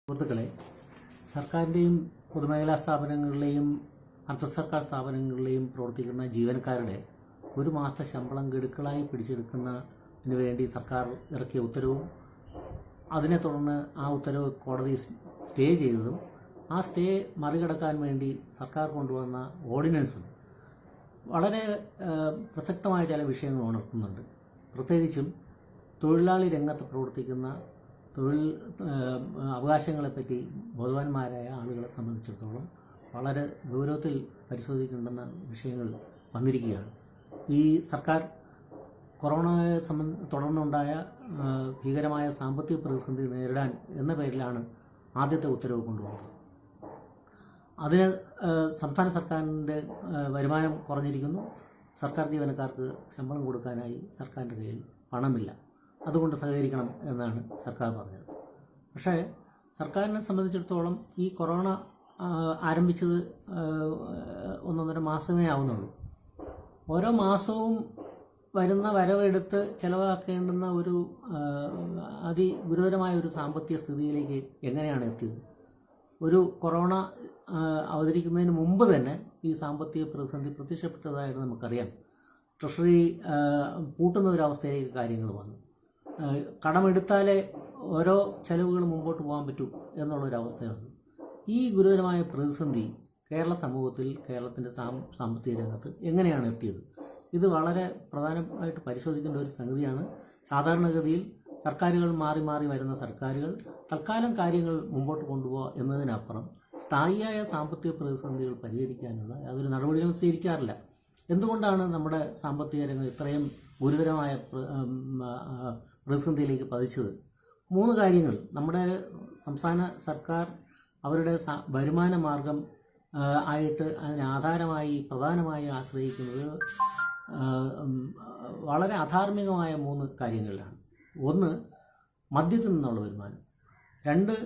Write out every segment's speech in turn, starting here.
സുഹൃത്തുക്കളെ, സർക്കാരിൻ്റെയും പൊതുമേഖലാ സ്ഥാപനങ്ങളിലെയും അർദ്ധ സർക്കാർ സ്ഥാപനങ്ങളിലെയും പ്രവർത്തിക്കുന്ന ജീവനക്കാരുടെ ഒരു മാസത്തെ ശമ്പളം ഗഡുക്കളായി പിടിച്ചെടുക്കുന്നതിന് വേണ്ടി സർക്കാർ ഇറക്കിയ ഉത്തരവും അതിനെ തുടർന്ന് ആ ഉത്തരവ് കോടതി സ്റ്റേ ചെയ്തതും ആ സ്റ്റേ മറികടക്കാൻ വേണ്ടി സർക്കാർ കൊണ്ടുവന്ന ഓർഡിനൻസും വളരെ പ്രസക്തമായ ചില വിഷയങ്ങൾ ഉണർത്തുന്നുണ്ട്. പ്രത്യേകിച്ചും തൊഴിലാളി രംഗത്ത് പ്രവർത്തിക്കുന്ന തൊഴിൽ അവകാശങ്ങളെപ്പറ്റി ബോധവാന്മാരായ ആളുകളെ സംബന്ധിച്ചിടത്തോളം വളരെ ഗൗരവത്തിൽ പരിശോധിക്കേണ്ടുന്ന വിഷയങ്ങൾ വന്നിരിക്കുകയാണ്. ഈ സർക്കാർ കൊറോണയെ തുടർന്നുണ്ടായ ഭീകരമായ സാമ്പത്തിക പ്രതിസന്ധി നേരിടാൻ എന്ന പേരിലാണ് ആദ്യത്തെ ഉത്തരവ് കൊണ്ടുവന്നത്. അതിന് സംസ്ഥാന സർക്കാരിൻ്റെ വരുമാനം കുറഞ്ഞിരിക്കുന്നു. സർക്കാർ ജീവനക്കാർക്ക് ശമ്പളം കൊടുക്കാനായി സർക്കാരിൻ്റെ കയ്യിൽ പണമില്ല. അതുകൊണ്ട് സഹകരിക്കണം എന്നാണ് സർക്കാർ പറഞ്ഞത്. പക്ഷേ സർക്കാരിനെ സംബന്ധിച്ചിടത്തോളം ഈ കൊറോണ ആരംഭിച്ചത് 1.5 മാസമേ ആവുന്നുള്ളൂ. ഓരോ മാസവും വരുന്ന വരവെടുത്ത് ചെലവാക്കേണ്ടുന്ന ഒരു അതിഗുരുതരമായ ഒരു സാമ്പത്തിക സ്ഥിതിയിലേക്ക് എങ്ങനെയാണ് എത്തിയത്? ഒരു കൊറോണ അവതരിക്കുന്നതിന് മുമ്പ് തന്നെ ഈ സാമ്പത്തിക പ്രതിസന്ധി പ്രത്യക്ഷപ്പെട്ടതായിട്ട് നമുക്കറിയാം. ട്രഷറി പൂട്ടുന്ന ഒരവസ്ഥയിലേക്ക് കാര്യങ്ങൾ വന്നു. കടമെടുത്താലേ ഓരോ ചെലവുകൾ മുമ്പോട്ട് പോകാൻ പറ്റൂ എന്നുള്ളൊരവസ്ഥ വന്നു. ഈ ഗുരുതരമായ പ്രതിസന്ധി കേരള സമൂഹത്തിൽ, കേരളത്തിൻ്റെ സാമ്പത്തിക രംഗത്ത് എങ്ങനെയാണ് എത്തിയത്? ഇത് വളരെ പ്രധാനമായിട്ട് പരിശോധിക്കേണ്ട ഒരു സംഗതിയാണ്. സാധാരണഗതിയിൽ സർക്കാരുകൾ മാറി മാറി വരുന്ന സർക്കാരുകൾ തൽക്കാലം കാര്യങ്ങൾ മുമ്പോട്ട് കൊണ്ടുപോകുക എന്നതിനപ്പുറം സ്ഥായിയായ സാമ്പത്തിക പ്രതിസന്ധികൾ പരിഹരിക്കാനുള്ള യാതൊരു നടപടികളും സ്വീകരിക്കാറില്ല. എന്തുകൊണ്ടാണ് നമ്മുടെ സാമ്പത്തിക രംഗം ഇത്രയും ഗുരുതരമായ പ്രതിസന്ധിയിലേക്ക് പതിച്ചത്? 3 കാര്യങ്ങൾ. നമ്മുടെ സംസ്ഥാന സർക്കാർ അവരുടെ വരുമാന മാർഗം ആയിട്ട് അതിന് ആധാരമായി പ്രധാനമായി ആശ്രയിക്കുന്നത് വളരെ അധാർമികമായ 3 കാര്യങ്ങളിലാണ്. 1, മദ്യത്തിൽ നിന്നുള്ള വരുമാനം. 2,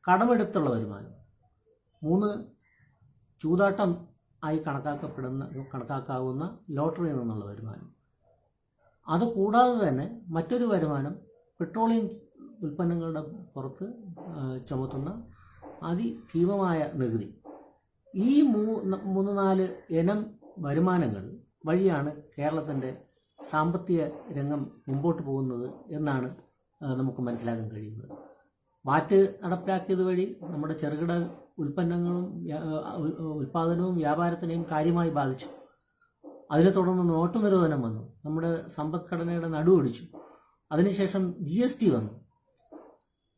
കടമെടുത്തുള്ള വരുമാനം. 3, ചൂതാട്ടം ആയി കണക്കാക്കാവുന്ന ലോട്ടറിയിൽ നിന്നുള്ള വരുമാനം. അതുകൂടാതെ തന്നെ മറ്റൊരു വരുമാനം പെട്രോളിയം ഉൽപ്പന്നങ്ങളുടെ പുറത്ത് ചുമത്തുന്ന അതിഭീമമായ നികുതി. ഈ 3-4 ഇനം വരുമാനങ്ങൾ വഴിയാണ് കേരളത്തിൻ്റെ സാമ്പത്തിക രംഗം മുമ്പോട്ട് പോകുന്നത് എന്നാണ് നമുക്ക് മനസ്സിലാക്കാൻ കഴിയുന്നത്. വാറ്റ് നടപ്പിലാക്കിയത് വഴി നമ്മുടെ ചെറുകിട ഉൽപ്പാദനവും വ്യാപാരത്തിനെയും കാര്യമായി ബാധിച്ചു. അതിനെ തുടർന്ന് നോട്ട് നിരോധനം വന്നു. നമ്മുടെ സമ്പദ്ഘടനയുടെ നടുവൊടിച്ചു. അതിനുശേഷം GST വന്നു.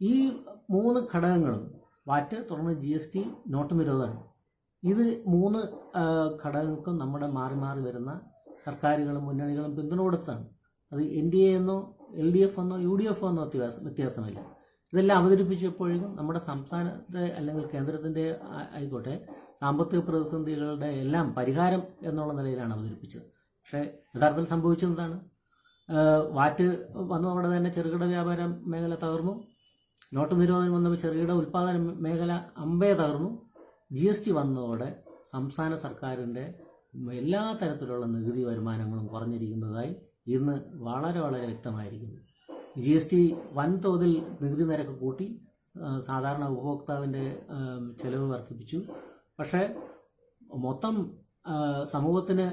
ഈ 3 ഘടകങ്ങളും, വാറ്റ്, തുടർന്ന് GST, നോട്ട് നിരോധനം, ഇത് 3 ഘടകങ്ങൾക്കും നമ്മുടെ മാറി മാറി വരുന്ന സർക്കാരുകളും മുന്നണികളും പിന്തുണ കൊടുത്തതാണ്. അത് NDA എന്നോ LDF എന്നോ UDF എന്നോ വ്യത്യാസമില്ല. ഇതെല്ലാം അവതരിപ്പിച്ചപ്പോഴേക്കും നമ്മുടെ സംസ്ഥാനത്തെ അല്ലെങ്കിൽ കേന്ദ്രത്തിൻ്റെ ആയിക്കോട്ടെ സാമ്പത്തിക പ്രതിസന്ധികളുടെ എല്ലാം പരിഹാരം എന്നുള്ള നിലയിലാണ് അവതരിപ്പിച്ചത്. പക്ഷേ യഥാർത്ഥത്തിൽ സംഭവിച്ചതെന്താണ്? വാറ്റ് വന്നതോടെ തന്നെ ചെറുകിട വ്യാപാര മേഖല തകർന്നു. നോട്ട് നിരോധനം വന്നപ്പോൾ ചെറുകിട ഉൽപ്പാദന മേഖല അമ്പേ തകർന്നു. GST വന്നതോടെ സംസ്ഥാന സർക്കാരിൻ്റെ എല്ലാ തരത്തിലുള്ള നികുതി വരുമാനങ്ങളും കുറഞ്ഞിരിക്കുന്നതായി ഇന്ന് വളരെ വളരെ വ്യക്തമായിരിക്കുന്നു. GST വൻതോതിൽ നികുതി നിരക്ക് കൂട്ടി സാധാരണ ഉപഭോക്താവിൻ്റെ ചെലവ് വർദ്ധിപ്പിച്ചു. പക്ഷേ മൊത്തം സമൂഹത്തിന്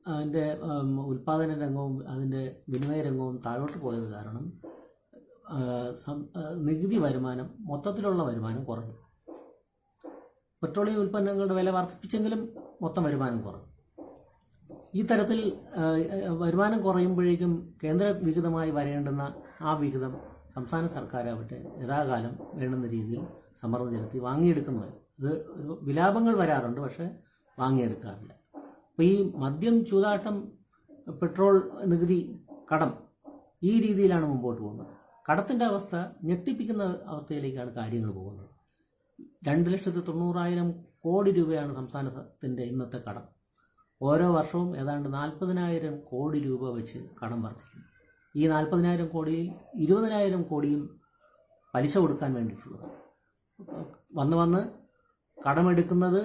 അതിൻ്റെ ഉൽപ്പാദന രംഗവും അതിൻ്റെ വിനിമയ രംഗവും താഴോട്ട് പോയത് കാരണം നികുതി വരുമാനം, മൊത്തത്തിലുള്ള വരുമാനം കുറഞ്ഞു. പെട്രോളിയം ഉൽപ്പന്നങ്ങളുടെ വില വർദ്ധിപ്പിച്ചെങ്കിലും മൊത്തം വരുമാനം കുറഞ്ഞു. ഈ തരത്തിൽ വരുമാനം കുറയുമ്പോഴേക്കും കേന്ദ്ര വിഹിതമായി വരേണ്ടുന്ന ആ വിഹിതം സംസ്ഥാന സർക്കാരാവട്ടെ യഥാകാലം വേണ്ടുന്ന രീതിയിൽ സമ്മർദ്ദം ചെലുത്തി വാങ്ങിയെടുക്കുന്നത്. ഇത് വിലാപങ്ങൾ വരാറുണ്ട്, പക്ഷേ വാങ്ങിയെടുക്കാറില്ല. അപ്പോൾ ഈ മദ്യം, ചൂതാട്ടം, പെട്രോൾ നികുതി, കടം, ഈ രീതിയിലാണ് മുമ്പോട്ട് പോകുന്നത്. കടത്തിൻ്റെ അവസ്ഥ ഞെട്ടിപ്പിക്കുന്ന അവസ്ഥയിലേക്കാണ് കാര്യങ്ങൾ പോകുന്നത്. 2,90,000 കോടി രൂപയാണ് സംസ്ഥാനത്തിൻ്റെ ഇന്നത്തെ കടം. ഓരോ വർഷവും ഏതാണ്ട് 40,000 കോടി രൂപ വെച്ച് കടം വർദ്ധിക്കും. ഈ 40,000 കോടിയിൽ 20,000 കോടിയും പലിശ കൊടുക്കാൻ വേണ്ടിയിട്ടുള്ളത്. വന്ന് കടമെടുക്കുന്നത്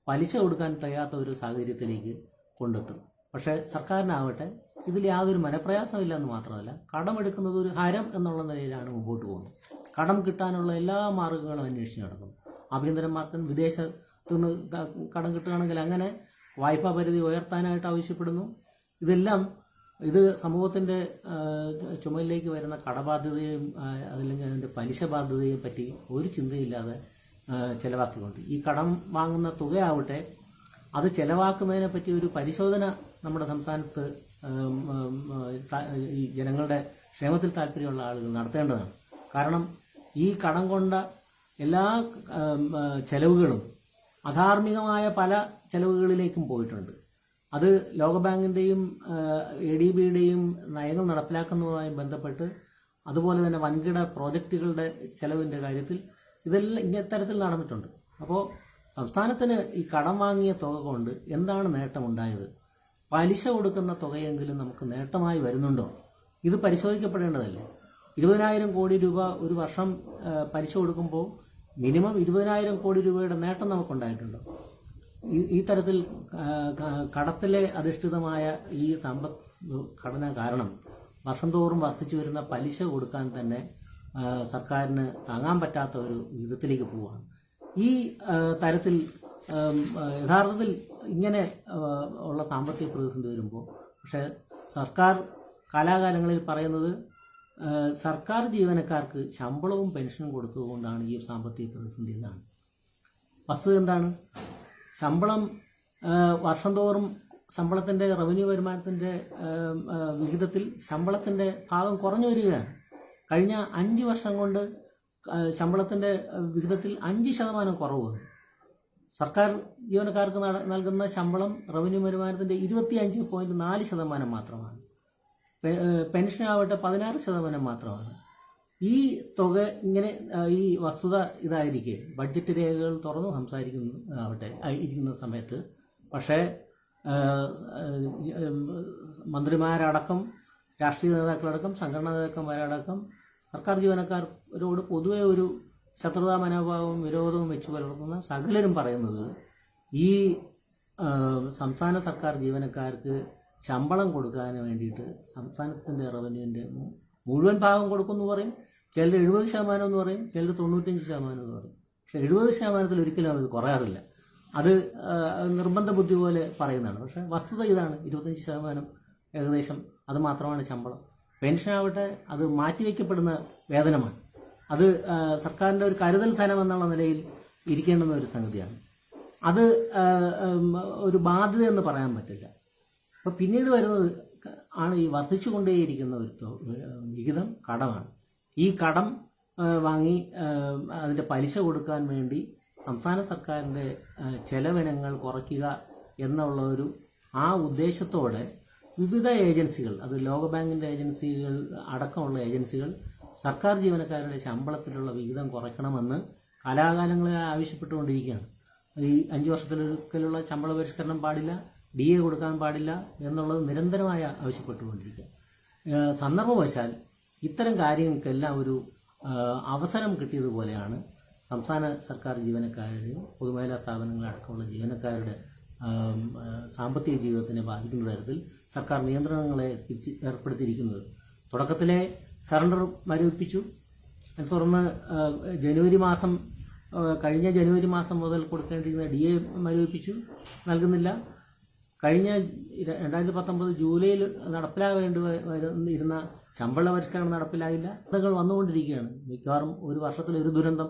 പലിശ കൊടുക്കാൻ കഴിയാത്ത ഒരു സാഹചര്യത്തിലേക്ക് കൊണ്ടെത്തും. പക്ഷേ സർക്കാരിനാവട്ടെ ഇതിൽ യാതൊരു മനപ്രയാസമില്ലെന്ന് മാത്രമല്ല, കടമെടുക്കുന്നത് ഒരു ഹരം എന്നുള്ള നിലയിലാണ് മുമ്പോട്ട് പോകുന്നത്. കടം കിട്ടാനുള്ള എല്ലാ മാർഗങ്ങളും അന്വേഷിച്ച് നടക്കുന്നു. ആഭ്യന്തര മാർഗം വിദേശത്തുനിന്ന് കടം കിട്ടുകയാണെങ്കിൽ അങ്ങനെ വായ്പാ പരിധി ഉയർത്താനായിട്ട് ആവശ്യപ്പെടുന്നു. ഇത് സമൂഹത്തിൻ്റെ ചുമലിലേക്ക് വരുന്ന കടബാധ്യതയും അതല്ലെങ്കിൽ അതിൻ്റെ പലിശ ബാധ്യതയും പറ്റി ഒരു ചിന്തയില്ലാതെ ചെലവാക്കിക്കൊണ്ട് ഈ കടം വാങ്ങുന്ന തുകയാവട്ടെ അത് ചെലവാക്കുന്നതിനെ പറ്റി ഒരു പരിശോധന നമ്മുടെ സംസ്ഥാനത്ത് ഈ ജനങ്ങളുടെ ക്ഷേമത്തിൽ താല്പര്യമുള്ള ആളുകൾ നടത്തേണ്ടതാണ്. കാരണം ഈ കടം കൊണ്ട എല്ലാ ചെലവുകളും അധാർമികമായ പല ചെലവുകളിലേക്കും പോയിട്ടുണ്ട്. അത് ലോകബാങ്കിൻ്റെയും ADBയുടെയും നയങ്ങൾ നടപ്പിലാക്കുന്നതുമായി ബന്ധപ്പെട്ട് അതുപോലെ തന്നെ വൻകിട പ്രോജക്റ്റുകളുടെ ചെലവിൻ്റെ കാര്യത്തിൽ ഇതെല്ലാം ഇത്തരത്തിൽ നടന്നിട്ടുണ്ട്. അപ്പോൾ സംസ്ഥാനത്തിന് ഈ കടം വാങ്ങിയ തുക കൊണ്ട് എന്താണ് നേട്ടമുണ്ടായത്? പലിശ കൊടുക്കുന്ന തുകയെങ്കിലും നമുക്ക് നേട്ടമായി വരുന്നുണ്ടോ? ഇത് പരിശോധിക്കപ്പെടേണ്ടതല്ലേ? 20,000 കോടി രൂപ ഒരു വർഷം പലിശ കൊടുക്കുമ്പോൾ മിനിമം 20,000 കോടി രൂപയുടെ നേട്ടം നമുക്കുണ്ടായിട്ടുണ്ടോ? ഈ തരത്തിൽ കടത്തിലെ അധിഷ്ഠിതമായ ഈ സമ്പദ്ഘടന കാരണം വർഷം തോറും വർദ്ധിച്ചു വരുന്ന പലിശ കൊടുക്കാൻ തന്നെ സർക്കാരിന് താങ്ങാൻ പറ്റാത്ത ഒരു വിധത്തിലേക്ക് പോവുകയാണ്. ഈ തരത്തിൽ യഥാർത്ഥത്തിൽ ഇങ്ങനെ ഉള്ള സാമ്പത്തിക പ്രതിസന്ധി വരുമ്പോൾ പക്ഷേ സർക്കാർ കാലാകാലങ്ങളിൽ പറയുന്നത് സർക്കാർ ജീവനക്കാർക്ക് ശമ്പളവും പെൻഷനും കൊടുത്തുകൊണ്ടാണ് ഈ സാമ്പത്തിക പ്രതിസന്ധി എന്നാണ്. വസ്തുത എന്താണ്? ശമ്പളം വർഷം തോറും ശമ്പളത്തിൻ്റെ റവന്യൂ വരുമാനത്തിൻ്റെ വിഹിതത്തിൽ ശമ്പളത്തിൻ്റെ ഭാഗം കുറഞ്ഞു വരികയാണ്. കഴിഞ്ഞ 5 വർഷം കൊണ്ട് ശമ്പളത്തിൻ്റെ വിഹിതത്തിൽ 5% കുറവ്. സർക്കാർ ജീവനക്കാർക്ക് നൽകുന്ന ശമ്പളം റവന്യൂ വരുമാനത്തിൻ്റെ 25.4% മാത്രമാണ്. പെൻഷനാവട്ടെ 16% മാത്രമാണ്. ഈ തുക ഇങ്ങനെ ഈ വസ്തുത ഇതായിരിക്കെ ബഡ്ജറ്റ് രേഖകൾ തുറന്നു ഇരിക്കുന്ന സമയത്ത് പക്ഷേ മന്ത്രിമാരടക്കം രാഷ്ട്രീയ നേതാക്കളടക്കം സംഘടനാ നേതാക്കന്മാരടക്കം സർക്കാർ ജീവനക്കാരോട് പൊതുവെ ഒരു ശത്രുതാ മനോഭാവവും വിരോധവും വെച്ച് പുലർത്തുന്ന സകലരും പറയുന്നത് ഈ സംസ്ഥാന സർക്കാർ ജീവനക്കാർക്ക് ശമ്പളം കൊടുക്കാൻ വേണ്ടിയിട്ട് സംസ്ഥാനത്തിൻ്റെ റവന്യൂവിൻ്റെ മുഴുവൻ ഭാഗം കൊടുക്കുമെന്ന് പറയും. ചിലർ 70% എന്ന് പറയും, ചിലർ 95% എന്ന് പറയും. പക്ഷെ 70% ഒരിക്കലും അത് കുറയാറില്ല. അത് നിർബന്ധ ബുദ്ധി പോലെ പറയുന്നതാണ്. പക്ഷെ വസ്തുത ഇതാണ്, 25% ഏകദേശം അത് മാത്രമാണ് ശമ്പളം. പെൻഷനാവട്ടെ അത് മാറ്റിവെക്കപ്പെടുന്ന വേതനമാണ്. അത് സർക്കാരിൻ്റെ ഒരു കരുതൽ ധനം എന്നുള്ള നിലയിൽ ഇരിക്കേണ്ടുന്ന ഒരു സംഗതിയാണ്. അത് ഒരു ബാധ്യത എന്ന് പറയാൻ പറ്റില്ല. അപ്പോൾ പിന്നീട് വരുന്നത് ആണ് ഈ വർദ്ധിച്ചുകൊണ്ടേയിരിക്കുന്ന ഒരു വിഹിതം കടമാണ്. ഈ കടം വാങ്ങി അതിൻ്റെ പലിശ കൊടുക്കാൻ വേണ്ടി സംസ്ഥാന സർക്കാരിൻ്റെ ചെലവിനങ്ങൾ കുറയ്ക്കുക എന്നുള്ള ഒരു ആ ഉദ്ദേശത്തോടെ വിവിധ ഏജൻസികൾ, അത് ലോകബാങ്കിൻ്റെ ഏജൻസികൾ അടക്കമുള്ള ഏജൻസികൾ സർക്കാർ ജീവനക്കാരുടെ ശമ്പളത്തിലുള്ള വിഹിതം കുറയ്ക്കണമെന്ന് കാലാകാലങ്ങളെ ആവശ്യപ്പെട്ടുകൊണ്ടിരിക്കുകയാണ്. ഈ 5 വർഷത്തിലൊരിക്കലുള്ള ശമ്പള പരിഷ്കരണം പാടില്ല, DA കൊടുക്കാൻ പാടില്ല എന്നുള്ളത് നിരന്തരമായി ആവശ്യപ്പെട്ടുകൊണ്ടിരിക്കുക. സന്ദർഭവശാൽ ഇത്തരം കാര്യങ്ങൾക്കെല്ലാം ഒരു അവസരം കിട്ടിയതുപോലെയാണ് സംസ്ഥാന സർക്കാർ ജീവനക്കാരുടെയും പൊതുമേഖലാ സ്ഥാപനങ്ങളടക്കമുള്ള ജീവനക്കാരുടെ സാമ്പത്തിക ജീവിതത്തിനെ ബാധിക്കുന്ന തരത്തിൽ സർക്കാർ നിയന്ത്രണങ്ങളെ ഏർപ്പെടുത്തിയിരിക്കുന്നത്. തുടക്കത്തിലെ സറണ്ടർ മരവിപ്പിച്ചു. തുടർന്ന് കഴിഞ്ഞ ജനുവരി മാസം മുതൽ കൊടുക്കേണ്ടിയിരുന്ന DA മരവിപ്പിച്ചു, നൽകുന്നില്ല. കഴിഞ്ഞ 2019 ജൂലൈയിൽ നടപ്പിലാവേണ്ടി ഇരുന്ന ശമ്പള പരിഷ്കരണം നടപ്പിലായില്ല. ഇതൊക്കെ വന്നുകൊണ്ടിരിക്കുകയാണ്. മിക്കവാറും ഒരു വർഷത്തിലൊരു ദുരന്തം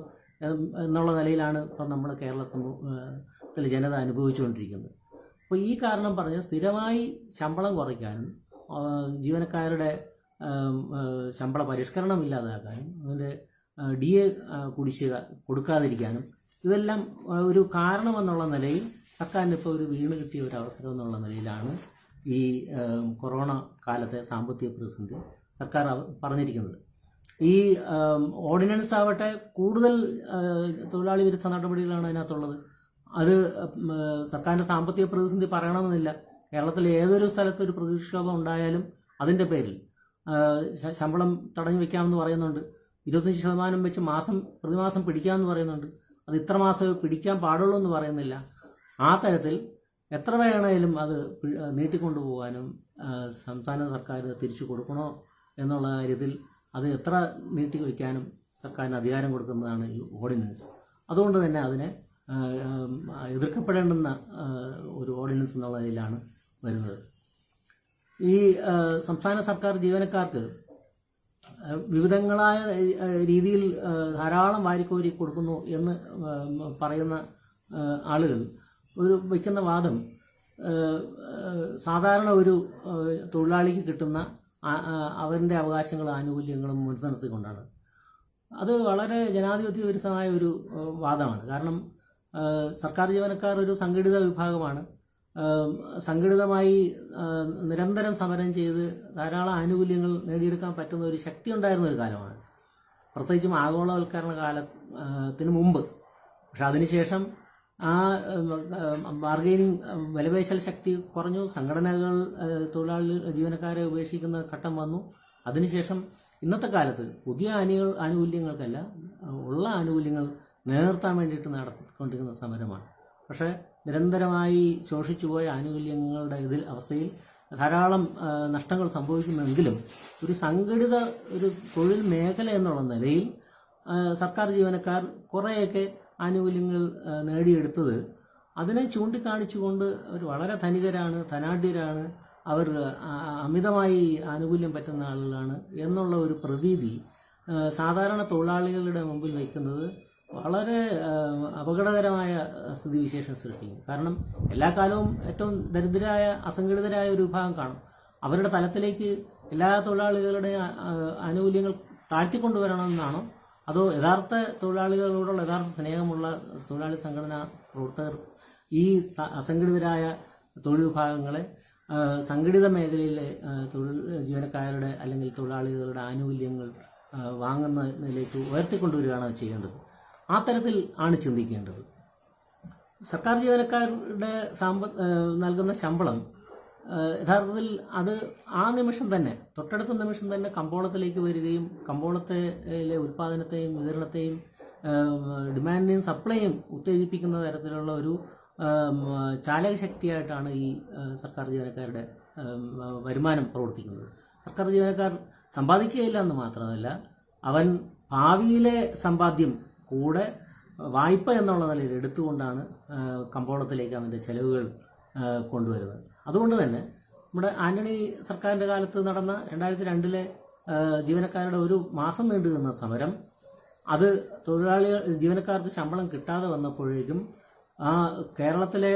എന്നുള്ള നിലയിലാണ് ഇപ്പം നമ്മുടെ കേരള സമൂഹത്തിലെ ജനത അനുഭവിച്ചുകൊണ്ടിരിക്കുന്നത്. അപ്പോൾ ഈ കാരണം പറഞ്ഞ് സ്ഥിരമായി ശമ്പളം കുറയ്ക്കാനും ജീവനക്കാരുടെ ശമ്പള പരിഷ്കരണം ഇല്ലാതാക്കാനും അതിൻ്റെ DA കുടിശ്ശിക കൊടുക്കാതിരിക്കാനും ഇതെല്ലാം ഒരു കാരണമെന്നുള്ള നിലയിൽ സർക്കാരിന് ഇപ്പോൾ ഒരു വീണ് കിട്ടിയ ഒരു അവസരം എന്നുള്ള നിലയിലാണ് ഈ കൊറോണ കാലത്തെ സാമ്പത്തിക പ്രതിസന്ധി സർക്കാർ പറഞ്ഞിരിക്കുന്നത്. ഈ ഓർഡിനൻസ് ആവട്ടെ കൂടുതൽ തൊഴിലാളി വിരുദ്ധ നടപടികളാണ് അതിനകത്തുള്ളത്. അത് സർക്കാരിൻ്റെ സാമ്പത്തിക പ്രതിസന്ധി പറയണമെന്നില്ല. കേരളത്തിലെ ഏതൊരു സ്ഥലത്ത് ഒരു പ്രകൃതിക്ഷോഭം ഉണ്ടായാലും അതിൻ്റെ പേരിൽ ശമ്പളം തടഞ്ഞു വയ്ക്കാമെന്ന് പറയുന്നുണ്ട്. 25% വെച്ച് പ്രതിമാസം പിടിക്കാമെന്ന് പറയുന്നുണ്ട്. അത് ഇത്ര മാസമേ പിടിക്കാൻ പാടുള്ളൂ എന്ന് പറയുന്നില്ല. ആ തരത്തിൽ എത്ര വേണേലും അത് നീട്ടിക്കൊണ്ടുപോകാനും സംസ്ഥാന സർക്കാർ തിരിച്ചു കൊടുക്കണോ എന്നുള്ള കാര്യത്തിൽ അത് എത്ര നീട്ടി വയ്ക്കാനും സർക്കാരിന് അധികാരം കൊടുക്കുന്നതാണ് ഈ ഓർഡിനൻസ്. അതുകൊണ്ട് തന്നെ അതിനെ എതിർക്കപ്പെടേണ്ടുന്ന ഒരു ഓർഡിനൻസ് എന്നുള്ള നിലയിലാണ് വരുന്നത്. ഈ സംസ്ഥാന സർക്കാർ ജീവനക്കാർക്ക് വിവിധങ്ങളായ രീതിയിൽ ധാരാളം വാരിക്കോരി കൊടുക്കുന്നു എന്ന് പറയുന്ന ആളുകൾ വയ്ക്കുന്ന വാദം സാധാരണ ഒരു തൊഴിലാളിക്ക് കിട്ടുന്ന അവരുടെ അവകാശങ്ങളും ആനുകൂല്യങ്ങളും മുൻനിർത്തിക്കൊണ്ടാണ്. അത് വളരെ ജനാധിപത്യ വിരുദ്ധമായ ഒരു വാദമാണ്. കാരണം സർക്കാർ ജീവനക്കാർ ഒരു സംഘടിത വിഭാഗമാണ്. സംഘടിതമായി നിരന്തരം സമരം ചെയ്ത് ധാരാളം ആനുകൂല്യങ്ങൾ നേടിയെടുക്കാൻ പറ്റുന്ന ഒരു ശക്തി ഉണ്ടായിരുന്ന ഒരു കാലമാണ്, പ്രത്യേകിച്ചും ആഗോളവൽക്കരണ കാലത്തിന് മുമ്പ്. പക്ഷെ അതിനുശേഷം ആ ബാർഗെയിനിങ് വിലപേശൽ ശക്തി കുറഞ്ഞു. സംഘടനകൾ തൊഴിലാളി ജീവനക്കാരെ ഉപേക്ഷിക്കുന്ന ഘട്ടം വന്നു. അതിനുശേഷം ഇന്നത്തെ കാലത്ത് പുതിയ ആനുകൂല്യങ്ങൾക്കല്ല, ഉള്ള ആനുകൂല്യങ്ങൾ നിലനിർത്താൻ വേണ്ടിയിട്ട് നടത്തിക്കൊണ്ടിരിക്കുന്ന സമരമാണ്. പക്ഷേ നിരന്തരമായി ശോഷിച്ചുപോയ ആനുകൂല്യങ്ങളുടെ അവസ്ഥയിൽ ധാരാളം നഷ്ടങ്ങൾ സംഭവിക്കുമെങ്കിലും ഒരു സംഘടിത ഒരു തൊഴിൽ മേഖല എന്നുള്ള നിലയിൽ സർക്കാർ ജീവനക്കാർ കുറേയൊക്കെ ആനുകൂല്യങ്ങൾ നേടിയെടുത്തത് അതിനെ ചൂണ്ടിക്കാണിച്ചുകൊണ്ട് അവർ വളരെ ധനികരാണ്, ധനാഢ്യരാണ്, അവർ അമിതമായി ആനുകൂല്യം പറ്റുന്ന ആളുകളാണ് എന്നുള്ള ഒരു പ്രതീതി സാധാരണ തൊഴിലാളികളുടെ മുമ്പിൽ വയ്ക്കുന്നത് വളരെ അപകടകരമായ സ്ഥിതിവിശേഷം സൃഷ്ടിക്കും. കാരണം എല്ലാ കാലവും ഏറ്റവും ദരിദ്രരായ അസംഘടിതരായ ഒരു വിഭാഗം കാണും. അവരുടെ തലത്തിലേക്ക് എല്ലാ തൊഴിലാളികളുടെയും ആനുകൂല്യങ്ങൾ താഴ്ത്തിക്കൊണ്ടുവരണമെന്നാണോ അതോ യഥാർത്ഥ തൊഴിലാളികളോടുള്ള യഥാർത്ഥ സ്നേഹമുള്ള തൊഴിലാളി സംഘടനാ പ്രവർത്തകർ ഈ അസംഘടിതരായ തൊഴിൽ വിഭാഗങ്ങളെ സംഘടിത മേഖലയിലെ തൊഴിൽ ജീവനക്കാരുടെ അല്ലെങ്കിൽ തൊഴിലാളികളുടെ ആനുകൂല്യങ്ങൾ വാങ്ങുന്നതിലേക്ക് ഉയർത്തിക്കൊണ്ടുവരികയാണ് ചെയ്യേണ്ടത്. ആ തരത്തിൽ ആണ് ചിന്തിക്കേണ്ടത്. സർക്കാർ ജീവനക്കാരുടെ നൽകുന്ന ശമ്പളം യഥാർത്ഥത്തിൽ അത് ആ നിമിഷം തന്നെ, തൊട്ടടുത്ത നിമിഷം തന്നെ കമ്പോളത്തിലേക്ക് വരികയും കമ്പോളത്തിലെ ഉൽപ്പാദനത്തെയും വിതരണത്തെയും ഡിമാൻഡിനെയും സപ്ലൈയും ഉത്തേജിപ്പിക്കുന്ന തരത്തിലുള്ള ഒരു ചാലകശക്തിയായിട്ടാണ് ഈ സർക്കാർ ജീവനക്കാരുടെ വരുമാനം പ്രവർത്തിക്കുന്നത്. സർക്കാർ ജീവനക്കാർ സമ്പാദിക്കുകയില്ല എന്ന് മാത്രമല്ല, അവൻ ഭാവിയിലെ സമ്പാദ്യം കൂടെ വായ്പ എന്നുള്ള നിലയിൽ എടുത്തുകൊണ്ടാണ് കമ്പോളത്തിലേക്ക് അവൻ്റെ ചെലവുകൾ കൊണ്ടുവരുന്നത്. അതുകൊണ്ട് തന്നെ നമ്മുടെ ആന്റണി സർക്കാരിൻ്റെ കാലത്ത് നടന്ന 2002 ജീവനക്കാരുടെ ഒരു മാസം നീണ്ടു നിന്ന സമരം, അത് ജീവനക്കാർക്ക് ശമ്പളം കിട്ടാതെ വന്നപ്പോഴേക്കും ആ കേരളത്തിലെ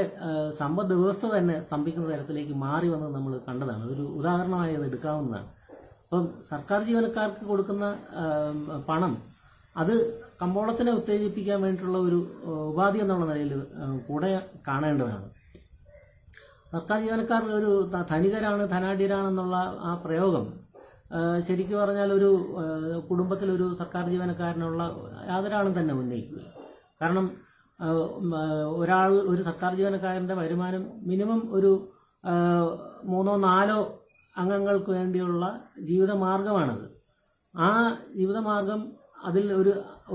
സമ്പദ് വ്യവസ്ഥ തന്നെ സ്തംഭിക്കുന്ന തരത്തിലേക്ക് മാറി വന്നത് നമ്മൾ കണ്ടതാണ്. ഒരു ഉദാഹരണമായി അത് എടുക്കാവുന്നതാണ്. അപ്പം സർക്കാർ ജീവനക്കാർക്ക് കൊടുക്കുന്ന പണം അത് കമ്പോളത്തിനെ ഉത്തേജിപ്പിക്കാൻ വേണ്ടിയിട്ടുള്ള ഒരു ഉപാധി എന്നുള്ള നിലയിൽ കൂടെ കാണേണ്ടതാണ്. സർക്കാർ ജീവനക്കാർ ഒരു ധനികരാണ്, ധനാഢ്യരാണെന്നുള്ള ആ പ്രയോഗം ശരിക്കും പറഞ്ഞാൽ ഒരു കുടുംബത്തിലൊരു സർക്കാർ ജീവനക്കാരനുള്ള യാതൊരാളും തന്നെ ഉന്നയിക്കുക. കാരണം ഒരു സർക്കാർ ജീവനക്കാരൻ്റെ വരുമാനം മിനിമം ഒരു 3-4 അംഗങ്ങൾക്ക് വേണ്ടിയുള്ള ജീവിതമാർഗമാണത്. ആ ജീവിതമാർഗം അതിൽ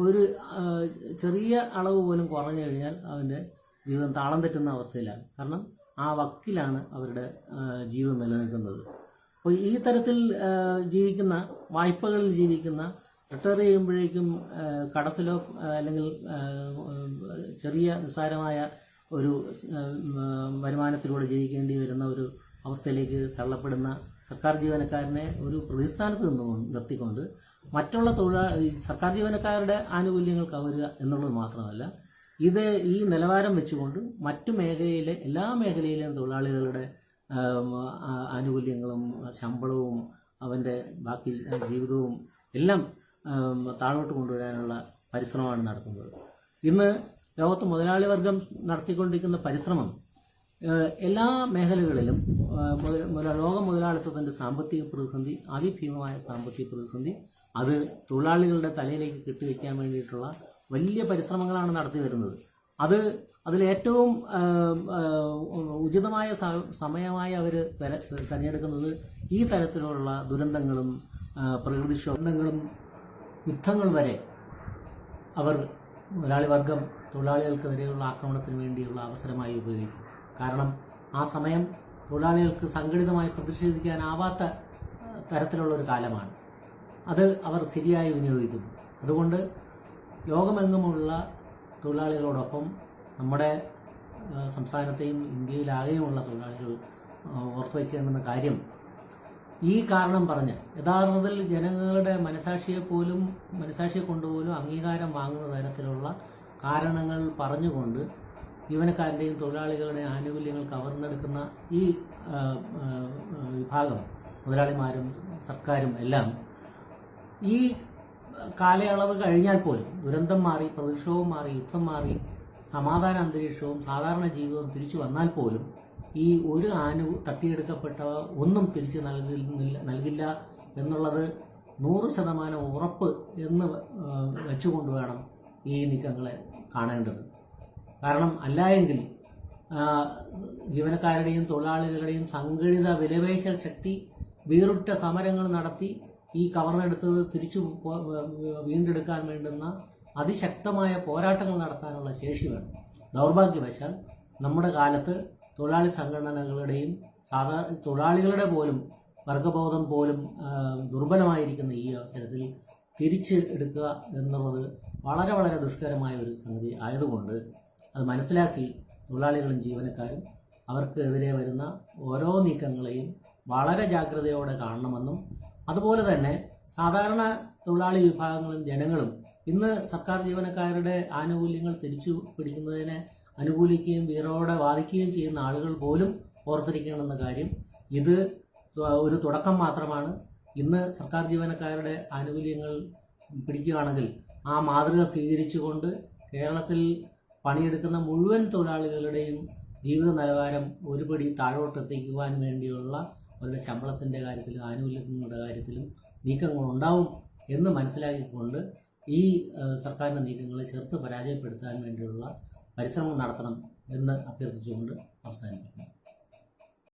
ഒരു ചെറിയ അളവ് പോലും കുറഞ്ഞു കഴിഞ്ഞാൽ അവൻ്റെ ജീവിതം താളം തെറ്റുന്ന അവസ്ഥയിലാണ്. കാരണം ആ വക്കിലാണ് അവരുടെ ജീവിതം നിലനിൽക്കുന്നത്. അപ്പോൾ ഈ തരത്തിൽ ജീവിക്കുന്ന, വായ്പകളിൽ ജീവിക്കുന്ന, റിട്ടയർ ചെയ്യുമ്പോഴേക്കും കടത്തിലോ അല്ലെങ്കിൽ ചെറിയ നിസ്സാരമായ ഒരു വരുമാനത്തിലൂടെ ജീവിക്കേണ്ടി വരുന്ന ഒരു അവസ്ഥയിലേക്ക് തള്ളപ്പെടുന്ന സർക്കാർ ജീവനക്കാരനെ ഒരു പ്രതിസ്ഥാനത്ത് നിർത്തിക്കൊണ്ട് മറ്റുള്ള സർക്കാർ ജീവനക്കാരുടെ ആനുകൂല്യങ്ങൾ കവരുക എന്നുള്ളത് മാത്രമല്ല, ഇത് ഈ നിലവാരം വെച്ചുകൊണ്ട് മറ്റു മേഖലയിലെ എല്ലാ മേഖലയിലെയും തൊഴിലാളികളുടെ ആനുകൂല്യങ്ങളും ശമ്പളവും അവൻ്റെ ബാക്കി ജീവിതവും എല്ലാം താഴോട്ട് കൊണ്ടുവരാനുള്ള പരിശ്രമമാണ് നടത്തുന്നത്. ഇന്ന് ലോകത്ത് മുതലാളി വർഗം നടത്തിക്കൊണ്ടിരിക്കുന്ന പരിശ്രമം എല്ലാ മേഖലകളിലും ലോക മുതലാളിത്തത്തിൻ്റെ സാമ്പത്തിക പ്രതിസന്ധി, അതിഭീമമായ സാമ്പത്തിക പ്രതിസന്ധി, അത് തൊഴിലാളികളുടെ തലയിലേക്ക് കെട്ടിവെക്കാൻ വേണ്ടിയിട്ടുള്ള വലിയ പരിശ്രമങ്ങളാണ് നടത്തി വരുന്നത്. അതിലേറ്റവും ഉചിതമായ സമയമായി അവർ തിരഞ്ഞെടുക്കുന്നത് ഈ തരത്തിലുള്ള ദുരന്തങ്ങളും പ്രകൃതിക്ഷോഭങ്ങളും യുദ്ധങ്ങൾ വരെ അവർ മുതലാളി വർഗം തൊഴിലാളികൾക്കെതിരെയുള്ള ആക്രമണത്തിന് വേണ്ടിയുള്ള അവസരമായി ഉപയോഗിക്കും. കാരണം ആ സമയം തൊഴിലാളികൾക്ക് സംഘടിതമായി പ്രതിഷേധിക്കാനാവാത്ത തരത്തിലുള്ള ഒരു കാലമാണ്. അത് അവർ ശരിയായി വിനിയോഗിക്കുന്നു. അതുകൊണ്ട് ലോകമെങ്ങുമുള്ള തൊഴിലാളികളോടൊപ്പം നമ്മുടെ സംസ്ഥാനത്തെയും ഇന്ത്യയിലാകെയുമുള്ള തൊഴിലാളികൾ ഓർത്തുവയ്ക്കേണ്ടുന്ന കാര്യം, ഈ കാരണം പറഞ്ഞ് യഥാർത്ഥത്തിൽ ജനങ്ങളുടെ മനസാക്ഷിയെ കൊണ്ടുപോലും അംഗീകാരം വാങ്ങുന്ന തരത്തിലുള്ള കാരണങ്ങൾ പറഞ്ഞുകൊണ്ട് ജീവനക്കാരുടെയും തൊഴിലാളികളുടെയും ആനുകൂല്യങ്ങൾ കവർന്നെടുക്കുന്ന ഈ വിഭാഗം മുതലാളിമാരും സർക്കാരും എല്ലാം ഈ കാലയളവ് കഴിഞ്ഞാൽ പോലും ദുരന്തം മാറി, പ്രതിക്ഷോഭം മാറി, യുദ്ധം മാറി, സമാധാന അന്തരീക്ഷവും സാധാരണ ജീവിതവും തിരിച്ചു വന്നാൽ പോലും ഈ ഒരു തട്ടിയെടുക്കപ്പെട്ടവ ഒന്നും തിരിച്ച് നൽകില്ല എന്നുള്ളത് 100% ഉറപ്പ് എന്ന് വെച്ചുകൊണ്ട് വേണം ഈ നീക്കങ്ങളെ കാണേണ്ടത്. കാരണം അല്ലായെങ്കിൽ ജീവനക്കാരുടെയും തൊഴിലാളികളുടെയും സംഘടിത വിലപേശൽ ശക്തി വീറുറ്റ സമരങ്ങൾ നടത്തി ഈ കവർന്നെടുത്തത് തിരിച്ചു വീണ്ടെടുക്കാൻ വേണ്ടുന്ന അതിശക്തമായ പോരാട്ടങ്ങൾ നടത്താനുള്ള ശേഷി വേണം. ദൗർഭാഗ്യവശാൽ നമ്മുടെ കാലത്ത് തൊഴിലാളി സംഘടനകളുടെയും തൊഴിലാളികളുടെ പോലും വർഗബോധം പോലും ദുർബലമായിരിക്കുന്ന ഈ അവസരത്തിൽ തിരിച്ച് എടുക്കുക എന്നുള്ളത് വളരെ വളരെ ദുഷ്കരമായ ഒരു സംഗതി ആയതുകൊണ്ട് അത് മനസ്സിലാക്കി തൊഴിലാളികളും ജീവനക്കാരും അവർക്കെതിരെ വരുന്ന ഓരോ നീക്കങ്ങളെയും വളരെ ജാഗ്രതയോടെ കാണണമെന്നും, അതുപോലെ തന്നെ സാധാരണ തൊഴിലാളി വിഭാഗങ്ങളും ജനങ്ങളും ഇന്ന് സർക്കാർ ജീവനക്കാരുടെ ആനുകൂല്യങ്ങൾ തിരിച്ചു പിടിക്കുന്നതിനെ അനുകൂലിക്കുകയും വീറോടെ വാദിക്കുകയും ചെയ്യുന്ന ആളുകൾ പോലും ഓർത്തിരിക്കണമെന്ന കാര്യം, ഇത് ഒരു തുടക്കം മാത്രമാണ്. ഇന്ന് സർക്കാർ ജീവനക്കാരുടെ ആനുകൂല്യങ്ങൾ പിടിക്കുകയാണെങ്കിൽ ആ മാതൃക സ്വീകരിച്ചുകൊണ്ട് കേരളത്തിൽ പണിയെടുക്കുന്ന മുഴുവൻ തൊഴിലാളികളുടെയും ജീവിത നിലവാരം ഒരുപടി താഴോട്ടെത്തിക്കുവാൻ വേണ്ടിയുള്ള അവരുടെ ശമ്പളത്തിൻ്റെ കാര്യത്തിലും ആനുകൂല്യങ്ങളുടെ കാര്യത്തിലും നീക്കങ്ങളുണ്ടാവും എന്ന് മനസ്സിലാക്കിക്കൊണ്ട് ഈ സർക്കാരിൻ്റെ നീക്കങ്ങളെ ചെറുത്ത് പരാജയപ്പെടുത്താൻ വേണ്ടിയുള്ള പരിശ്രമം നടത്തണം എന്ന് അഭ്യർത്ഥിച്ചുകൊണ്ട് അവസാനിപ്പിക്കുന്നു.